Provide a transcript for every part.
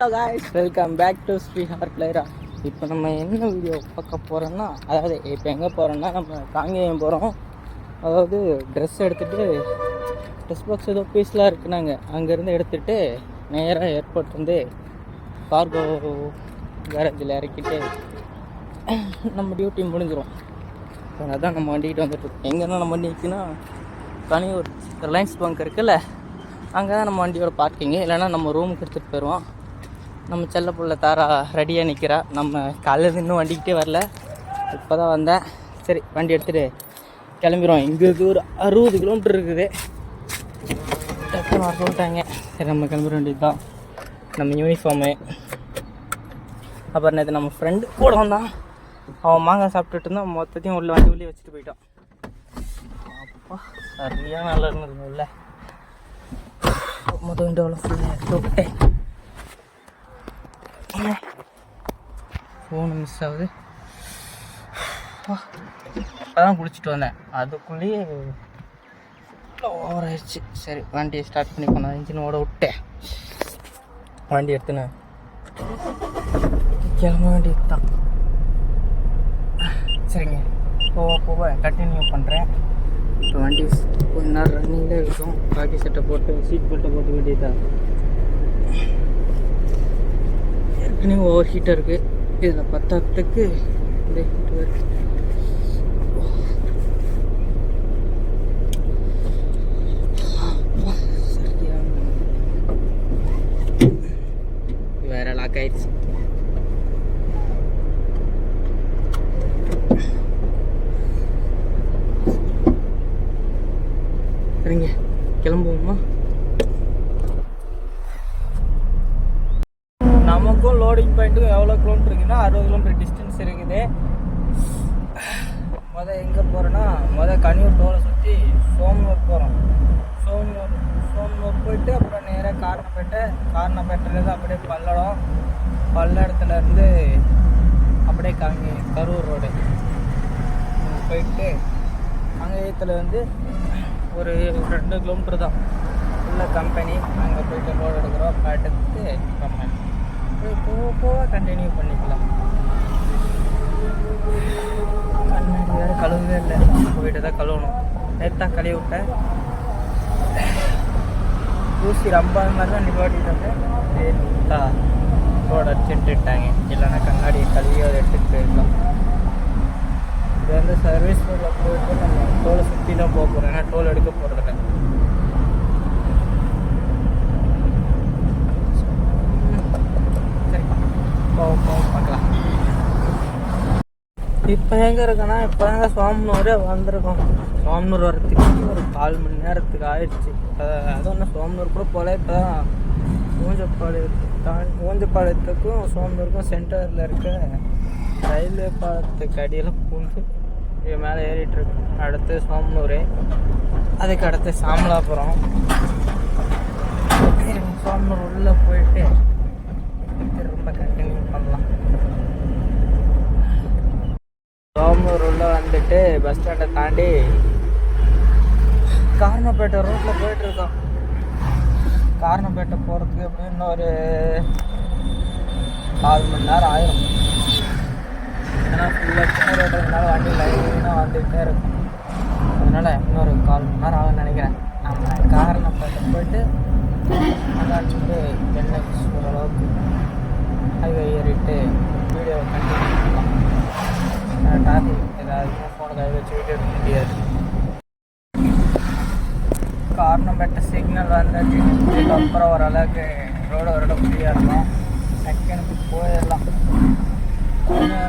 Hello guys, welcome back to Sri Heart Lyra. இப்போ நம்ம என்ன வீடியோ பார்க்க போகிறோன்னா, அதாவது இப்போ எங்கே போகிறோன்னா நம்ம காங்கேயம் போகிறோம். அதாவது ட்ரெஸ் எடுத்துகிட்டு ட்ரெஸ் பாக்ஸ் ஏதோ பீஸ்லாம் இருக்குனாங்க, அங்கேருந்து எடுத்துகிட்டு நேராக ஏர்போர்ட் வந்து கார்கோ கேரேஜில் இறக்கிட்டு நம்ம டியூட்டி முடிஞ்சிடும். அதான் நம்ம வண்டிக்கிட்டு வந்துட்டுருக்கோம். எங்கன்னா நம்ம வண்டி நிற்குன்னா கனியூர் ரிலையன்ஸ் பேங்க் இருக்குல்ல, அங்கே தான் நம்ம வண்டியோட பார்க்கிங்கு. இல்லைனா நம்ம ரூமுக்கு எடுத்துகிட்டு போயிடுவோம். நம்ம செல்ல புள்ள தாரா ரெடியாக நிற்கிறா. நம்ம காலையில் இன்னும் வண்டிக்கிட்டே வரல, இப்போ தான் வந்தேன். சரி, வண்டி எடுத்துகிட்டு கிளம்பிடுவோம். இங்கேருந்து ஒரு 60 கிலோமீட்டர் இருக்குது. டக்குன்னு வர சொல்லிட்டாங்க. சரி, நம்ம கிளம்பிட வேண்டியது தான். நம்ம யூனிஃபார்மு அப்புறம் நேற்று நம்ம ஃப்ரெண்டு கூட வந்தான். அவன் மாங்காய் சாப்பிட்டுட்டு இருந்தான். மொத்தத்தையும் உள்ள வண்டி உள்ளே வச்சுட்டு போயிட்டான். அப்பா சரியாக நல்லா இருந்தது. உள்ள மொதல் விண்டோவில் ஃபுல்லாக எடுத்து விட்டேன். ஃபோனு மிஸ் ஆகுது. அப்போதான் குளிச்சுட்டு வந்தேன், அதுக்குள்ளேயே ஓவர் ஆயிடுச்சு. சரி, வண்டியை ஸ்டார்ட் பண்ணி போனேன். இன்ஜின் ஓட விட்டேன். வண்டி எடுத்துனேன், கிளம்ப வேண்டியது தான். சரிங்க, போக கண்டினியூ பண்ணுறேன். இப்போ வண்டி கொஞ்ச நேரம் ரன்னிங்கில் இருக்கும். பாக்கி செட்டை போட்டு சீட் பெல்ட்டை போட்டு வேண்டியதா. ஏற்கனவே ஓவர் ஹீட்டாக இருக்குது. இதில் பத்தாத்துக்கு இந்த ஹீட்டு வருது. வேற லாக் ஆயிடுச்சு. சரிங்க, கிளம்புவோமா? நமக்கும் லோடிங் பாயிண்ட்டுக்கும் எவ்வளோ கிலோமீட்டர் இருக்குன்னா 60 கிலோமீட்டர் டிஸ்டன்ஸ் இருக்குது. எங்கே போகிறோன்னா கனியூர் டோலை சுற்றி சோமனூர் போகிறோம். சோமனூர் போயிட்டு அப்புறம் நேராக காரணப்பேட்டையிலேருந்து அப்படியே பல்லடத்துலேருந்து அப்படியே கரூர் ரோடு போயிட்டு காங்கேயத்தில் வந்து ஒரு 2 கிலோமீட்டர் தான் உள்ள கம்பெனி. அங்கே போயிட்டு லோடு எடுக்கிறோம். எடுத்து கம்பெனி போக கண்டினியூ பண்ணிக்கலாம். கண்ணாடி வேறு கழுவவே இல்லை, போயிட்டு தான் கழுவணும். நேற்று தான் கழுவி விட்டேன். ஊசி ரொம்ப மாதிரி தான் நிப்பாட்டிட்டாங்க. லோடு அடிச்சுட்டுட்டாங்க. இல்லைன்னா கண்ணாடியை கழுவி அதை எடுத்துகிட்டு போயிருக்கலாம். இது வந்து சர்வீஸ் ரோடில் போயிட்டு நம்ம டோலை சுற்றி தான் போக போகிறோம். ஏன்னா டோல் எடுக்க போகிறதில்ல. சரி, பார்க்கலாம். இப்போ எங்கே இருக்கேன்னா, இப்போ தாங்க சோமனூரே வந்திருக்கோம். சோமனூர் வரத்துக்கு ஒரு 4 மணி நேரத்துக்கு ஆயிடுச்சு. அது ஒன்றும் சோமனூர் கூட போல. இப்போ தான் ஊஞ்சப்பாளையத்துக்கும் சோமனூருக்கும் சென்டரில் இருக்க ரயில்வே பாலத்துக்கு அடியில் பூந்து மேலே ஏறிட்டுருக்கு. அடுத்து சோமனூர், அதுக்கு அடுத்து சாமலாபுரம். சோமனூர் உள்ளே போயிட்டு ரொம்ப கண்டினியூ பண்ணலாம். சோமனூர் உள்ளே வந்துட்டு பஸ் ஸ்டாண்டை தாண்டி காரணப்பேட்டை ரோட்டில் போயிட்டுருக்கோம். காரணப்பேட்டை போகிறதுக்கு எப்படியும் இன்னொரு 4 மணி நேரம் ஆயிரும். ஏன்னா ஃபுல்லாக சின்ன ரோடுனால வண்டி லைனாக வந்துகிட்டே இருக்கும். அதனால் இன்னொரு 4 மணி நேரம் ஆகும்னு நினைக்கிறேன். நம்ம காரணப்பேட்டை போயிட்டு அதாச்சுட்டு சென்னை ஓரளவுக்கு ஹைவே ஏறிட்டு வீடியோவை கண்டினியூ பண்ணலாம். டாபிக் ஏதாவது ஃபோனுக்கு அதை வச்சு வீடியோ எடுக்க முடியாது. காரணப்பேட்டை சிக்னல் வந்தாச்சு. இதுக்கப்புறம் ஓரளவுக்கு ரோடு ஓரளவுக்கு ஃப்ரீயாக இருக்கும். செகண்டுக்கு போயிடலாம்.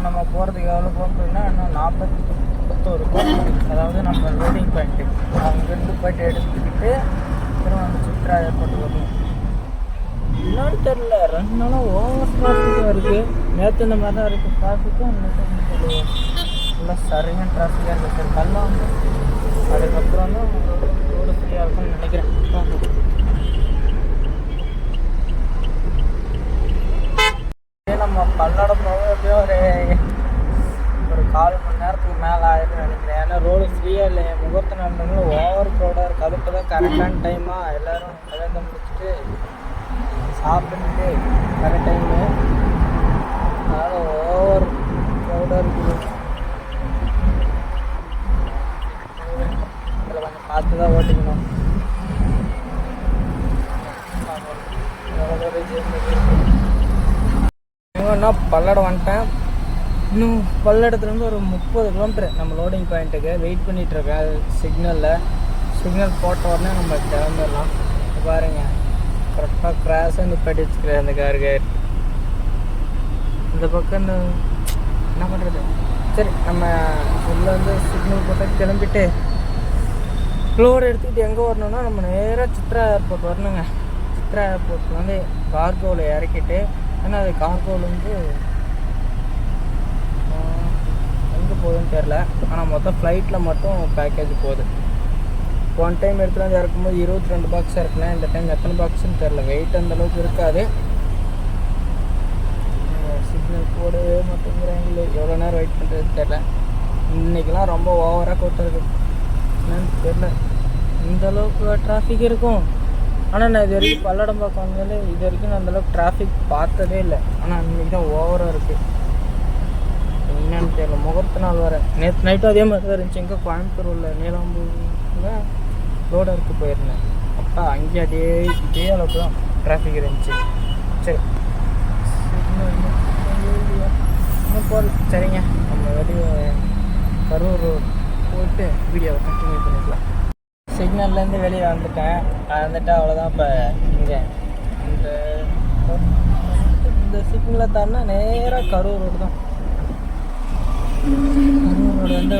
நம்ம போகிறதுக்கு எவ்வளோ போகிறதுன்னா இன்னும் 41 கிலோமீட்டர். அதாவது நம்ம லோடிங் பாயிண்ட்டு அங்கேருந்து போய்ட்டு எடுத்துக்கிட்டு திரும்ப நம்ம சித்ரா ஏர்போர்ட் வரணும். இன்னொன்று தெரில, 2 நாளாக ஓவர் டிராஃபிக்காக இருக்குது. நேற்று இந்த மாதிரி தான் இருக்குது டிராஃபிக்கும். இன்னைக்கு ஃபுல்லாக சரியான டிராஃபிக்காக இருக்குது. சரி, கல்லாம் வந்து அதுக்கப்புறம் தான் ரோடு ஃப்ரீயாக இருக்கும்னு நினைக்கிறேன். நம்ம பல்லடம் போக எப்படியோ ஒரு 4 மணி நேரத்துக்கு மேலே ஆயிடும்னு நினைக்கிறேன். ஏன்னா ரோடு ஃப்ரீயாக இல்லை. முகூர்த்த நாளுங்களும் ஓவர் க்ரௌடாக இருக்குது. அதுக்கு தான் கரெக்டான டைமாக எல்லோரும் கல்யாணம் முடிச்சுட்டு சாப்பிட்டுட்டு வர டைமு அதனால் ஓவர் க்ரௌடாக இருக்குது. இதில் கொஞ்சம் பார்த்து தான் ஓட்டிக்கணும். எங்கன்னா பல்லடம் வந்துட்டேன். இன்னும் பல்லடத்துலேருந்து ஒரு 30 கிலோமீட்டர் நம்ம லோடிங் பாயிண்ட்டுக்கு வெயிட் பண்ணிகிட்ருக்கேன். சிக்னல் போட்ட உடனே நம்ம கிளம்பிடலாம். பாருங்கள் கரெக்டாக கிராஸாக நிப்பாட்டி வச்சுக்கிறேன் அந்த காருக்கு. இந்த பக்கம் என்ன பண்ணுறது, சரி நம்ம உள்ளே வந்து சிக்னல் போட்டு கிளம்பிட்டு லோடு எடுத்துக்கிட்டு எங்கே வரணும்னா நம்ம நேராக சித்ரா ஏர்போர்ட் வரணுங்க. சித்ரா ஏர்போர்ட்டில் வந்து கார்கோவில் இறக்கிட்டு, ஏன்னா அது கார்கோவில் வந்து எங்கே போகுதுன்னு தெரில, ஆனால் மொத்தம் ஃப்ளைட்டில் மட்டும் பேக்கேஜ் போகுது. ஒன் டைம் எடுத்துகிட்டு வந்து இறக்கும்போது 22 பாக்ஸ் இறக்கலாம். இந்த டைம் எத்தனை பாக்ஸுன்னு தெரில, வெயிட் அந்தளவுக்கு இருக்காது. சிக்னல் போடவே மாட்டேங்கிறாங்களே, எவ்வளோ நேரம் வெயிட் பண்ணுறது தெரில. இன்றைக்கெலாம் ரொம்ப ஓவராக கூட்டம் என்னன்னு தெரில, இந்தளவுக்கு டிராஃபிக் இருக்கும். ஆனால் நான் இது வரைக்கும் பல்லடம் பார்க்க வந்தாலே இது வரைக்கும் நான் அந்தளவுக்கு டிராஃபிக் பார்த்ததே இல்லை. ஆனால் இன்றைக்கி தான் ஓவராக இருக்குது. என்னன்னு தெரியல, முகூர்த்த நாள் வர நேற்று நைட்டும் அதே மாதிரி தான் இருந்துச்சு. எங்கே கோயம்புத்தூர் உள்ள நீலாம்பூரில் ரோடு இருக்கு போயிருந்தேன். அப்போ அங்கே இதே அளவுக்கு தான் டிராஃபிக் இருந்துச்சு. சரி இன்னும் போகல. சரிங்க, நம்ம வெளியே கரூர் போயிட்டு வீடியோவை கண்டினியூ பண்ணிக்கலாம். சிக்னல்லேருந்து வெளியே வந்துட்டேன். அவ்வளோதான். இப்போ இங்கே இந்த சிக்னலை தாண்டினா நேராக கரூர் ரோடு தான். கரூர் ரோடு வந்து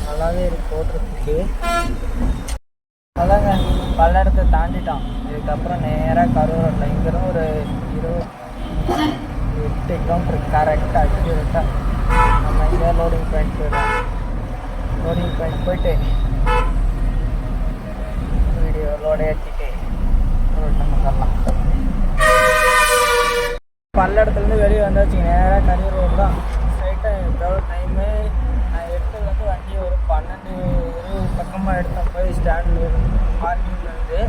நல்லாவே இருக்கு போடுறதுக்கு. அதாங்க பல்லடத்தை தாண்டிட்டோம். இதுக்கப்புறம் நேராக கரூர் ரோட்டில் இங்கேருந்து ஒரு 28 கிலோமீட்டர் கரெக்டாக அக்யூரேட்டாக நம்ம இங்கே லோடிங் பாயிண்ட் போயிடலாம். லோடிங் பாயிண்ட் போயிட்டு வீடியோ லோடு ஏற்றிட்டு நம்ம வரலாம். பல்லடத்துலேருந்து வெளியே வந்தாச்சு, நேராக கரூர் ரோடு தான். ஸ்ட்ரைட்டாக எவ்வளோ டைமு நான் எடுத்தது வந்து வண்டி ஒரு 12:20 பக்கமாக எடுத்தேன். போய் ஸ்டாண்டு மார்னிங்லேருந்து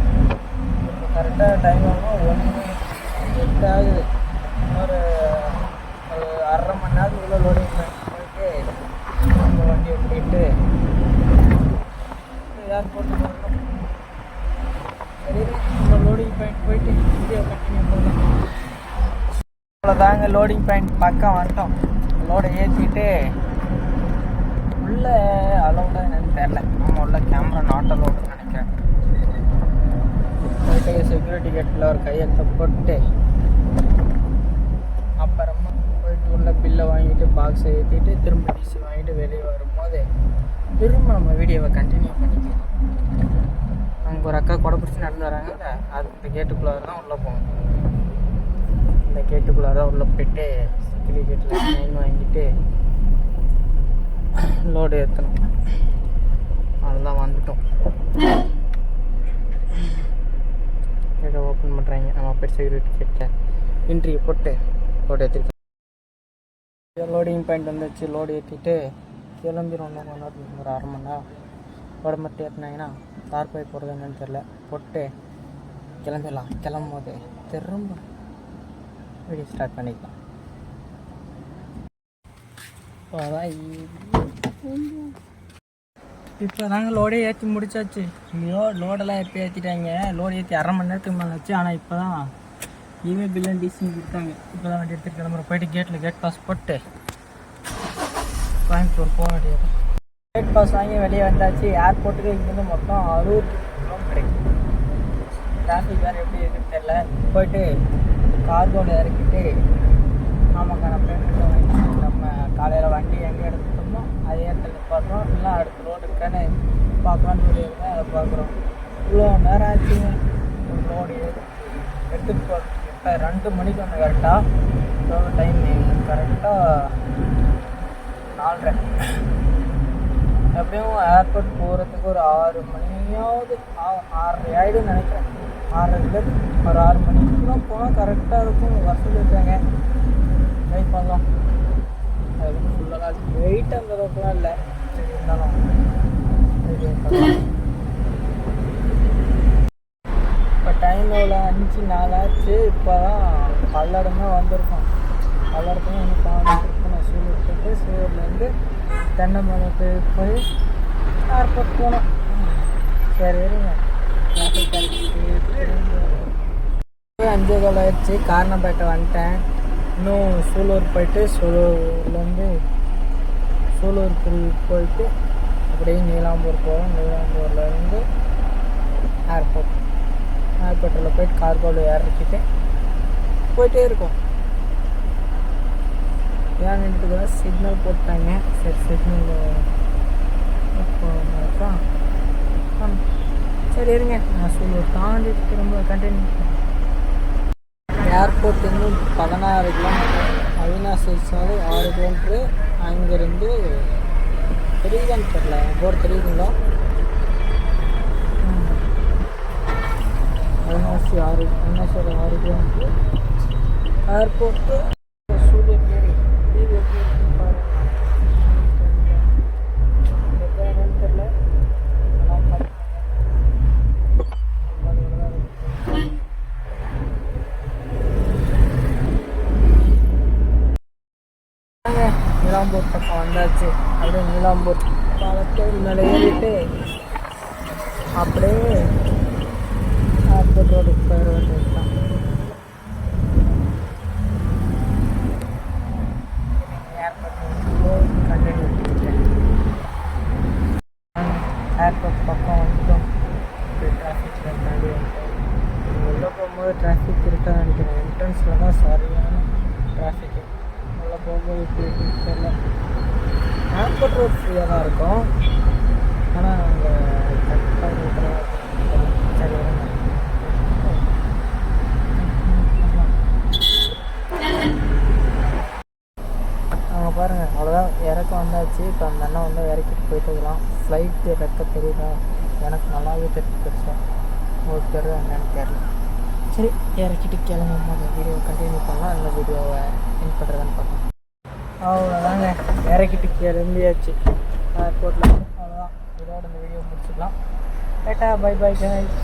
இப்போ கரெக்டாக டைம் ஆகும் 1:08 ஆகுது. இன்னொரு 1/2 மணி நேரத்துக்குள்ளே லோடிங் பாயிண்ட் போயிட்டு நம்ம வண்டியை போயிட்டு ஏர்போர்ட்டு போகணும். சரி நம்ம லோடிங் பாயிண்ட் போயிட்டு வீடியோ கண்டினியூ பண்ணலாம். அவ்வளோதாங்க, லோடிங் பாயிண்ட் பக்கம் வந்துட்டோம். லோடை ஏற்றிட்டு உள்ளே அலோட என்னன்னு தெரில, நம்ம உள்ள கேமரா நாட் அலோடுன்னு நினைக்கிறேன். போயிட்டு செக்யூரிட்டி கேட்டில் ஒரு கையெழுத்தை போட்டு அப்புறமா போயிட்டு உள்ள பில்லை வாங்கிட்டு பாக்ஸை ஏற்றிட்டு திரும்ப டிசி வாங்கிட்டு வெளியே வரும்போது திரும்ப நம்ம வீடியோவை கண்டினியூ பண்ணிக்கலாம். அங்கே ஒரு அக்கா கொடை பிடிச்சி நடந்து வராங்க. அது இந்த கேட்டுக்குள்ளே தான் உள்ளே போகணும். இந்த கேட்டுக்குள்ளே தான் உள்ளே போயிட்டு செக்யூரிட்டி கேட்டில் சைன் வாங்கிட்டு லோடு ஏற்றணும். அதெல்லாம் வந்துட்டோம். கேட்டை ஓப்பன் பண்ணுறாங்க. நம்ம போய் செக்யூரிட்டி கேட்டை என்ட்ரி போட்டு லோடு ஏற்றிருக்கோம். லோடிங் பாயிண்ட் வந்துச்சு. லோடு ஏற்றிட்டு கிளம்பிடும். ஒரு 1/2 மணி நேரம் லோடு மட்டும் ஏற்றினாங்கன்னா தார் போய் போகிறது என்னன்னு தெரில. போட்டு கிளம்பிடலாம். கிளம்பும் போது திரும்ப வீடியோ ஸ்டார்ட் பண்ணிக்கலாம். இப்போ தாங்க லோடே ஏற்றி முடிச்சாச்சு. லோடெல்லாம் எப்போ ஏற்றிட்டாங்க. லோடு ஏற்றி 1/2 மணி நேரத்துக்கு மேலே ஆச்சு. ஆனால் இப்போ தான் இவே பில்லன் டிசியும் கொடுத்தாங்க. இப்போ தான் வண்டி எடுத்துகிட்டு கிளம்புற. போயிட்டு கேட் பாஸ் போட்டு கோயம்புத்தூர் போக வேண்டியது. கேட் பாஸ் வாங்கி வெளியே வந்தாச்சு. ஏர்போர்ட்டுக்கு இங்கேருந்து மொத்தம் 60 கிலோமீட்டர். டிராஃபிக் வேறு எப்படி இருக்குன்னு தெரில. போயிட்டு கார்கோவில் இறக்கிட்டு ஆமாக்கான பேமெண்ட் வாங்கி நம்ம காலையில் வண்டி எங்கே எடுத்துட்டோமோ அதே இடத்துல பார்க்குறோம். இல்லை அடுத்த ரோடு இருக்கானே பார்க்கலான்னு சொல்லியிருந்தேன். அதை பார்க்குறோம். இவ்வளோ நேரம் ஆச்சுங்க லோடு எடுத்துகிட்டு போகிறோம். இப்போ 2 மணிக்கு ஒன்று கரெக்டாக எவ்வளோ டைம் கரெக்டாக 4:30. எப்படியும் ஏர்போர்ட் போகிறதுக்கு ஒரு 6 மணியாவது 6:30 ஆகிடும்னு நினைக்கிறேன். 6:30 ஒரு 6 மணிக்குலாம் போனால் கரெக்டாக இருக்கும். வசதி இருக்காங்க. வெயிட் பண்ணலாம். அதுக்கு ஃபுல்லாக வெயிட் அந்த அளவுக்குலாம் இல்லை. சரி இருந்தாலும் வெயிட் பண்ணலாம். இப்போ டைம் டைமில் 5-4 ஆச்சு. இப்போ தான் பல்லடமே வந்திருக்கோம். பல்லடத்தையும் எனக்கு காணும். சூலூர் போய்ட்டு சூலூர்லேருந்து தென்னமலைக்கு போய் ஏர்போர்ட் போனோம். சரி இருங்க. 5:15 ஆயிடுச்சு. காரணப்பேட்டை வந்துட்டேன். இன்னும் சூலூர் போயிட்டு சூலூர்லேருந்து சூலூருக்கு போயிட்டு அப்படியே நீலாம்பூர் போகிறோம். நீலாம்பூர்லேருந்து ஏர்போர்ட்டில் போயிட்டு கார்கோவில் இறக்கிட்டு போயிட்டே இருக்கோம். ஏன் நின்றுட்டு சிக்னல் போட்டாங்க. சரி சிக்னல் போதான். சரி இருங்க, நான் சூலூர் தாண்டிட்டு திரும்ப கண்டினியூ. ஏர்போர்ட் இன்னும் 16 கிலோமீட்டர். அவினாசி சாலை 6 கிலோமீட்ரு. அங்கேருந்து தெரியுதான்னு தெரியல. போர்டு தெரியுதுங்களா? Avinashi 6 kilometre airport. சூலூர் மாரி தெரியல. நீலாம்பூர் பக்கம் வந்தாச்சு. அப்படியே நீலாம்பூர் பாலத்தை மேலே ஏறிட்டு அப்படியே ஏர்போர்ட் ரோடுக்கு போயிட வேண்டியது தான். ஏர்போர்ட் கண்டினியூ பண்ணிட்டேன். ஏர்போர்ட் பக்கம் வந்துட்டோம். டிராஃபிக்கில் தாண்டி வந்துட்டோம். உள்ளே போகும்போது டிராஃபிக் இருக்கான்னு நினைக்கிறேன். என்ட்ரன்ஸில் தான் சரியான டிராஃபிக்கு. உள்ளே போகும்போது இப்படி தெரியல. ஏர்போர்ட் ரோட் ஃப்ரீயாக தான் இருக்கும். ஆனால் அங்கே கரெக்டாக சரி அவங்க பாருங்கள். அவ்வளோதான் இறக்கம் வந்தாச்சு. இப்போ அந்த அண்ணன் வந்து இறக்கிட்டு போயிட்டு இருக்கலாம். ஃப்ளைட்டு இறக்க தெரியுதா? எனக்கு நல்லாவே தெரிஞ்சு பெருசாக உங்களுக்கு தெரியுதா என்னன்னு தெரியல. சரி இறக்கிட்டு கிளம்பும் போது வீடியோ கண்டினியூ பண்ணலாம். அந்த வீடியோவை என் பண்ணுறதுன்னு பார்க்கலாம். அவ்வளோதாங்க, இறக்கிட்டு கிளம்பியாச்சு ஏர்போர்ட்டில். அவ்வளோதான், இதோட இந்த வீடியோ முடிச்சுக்கலாம். Tata bye bye guys.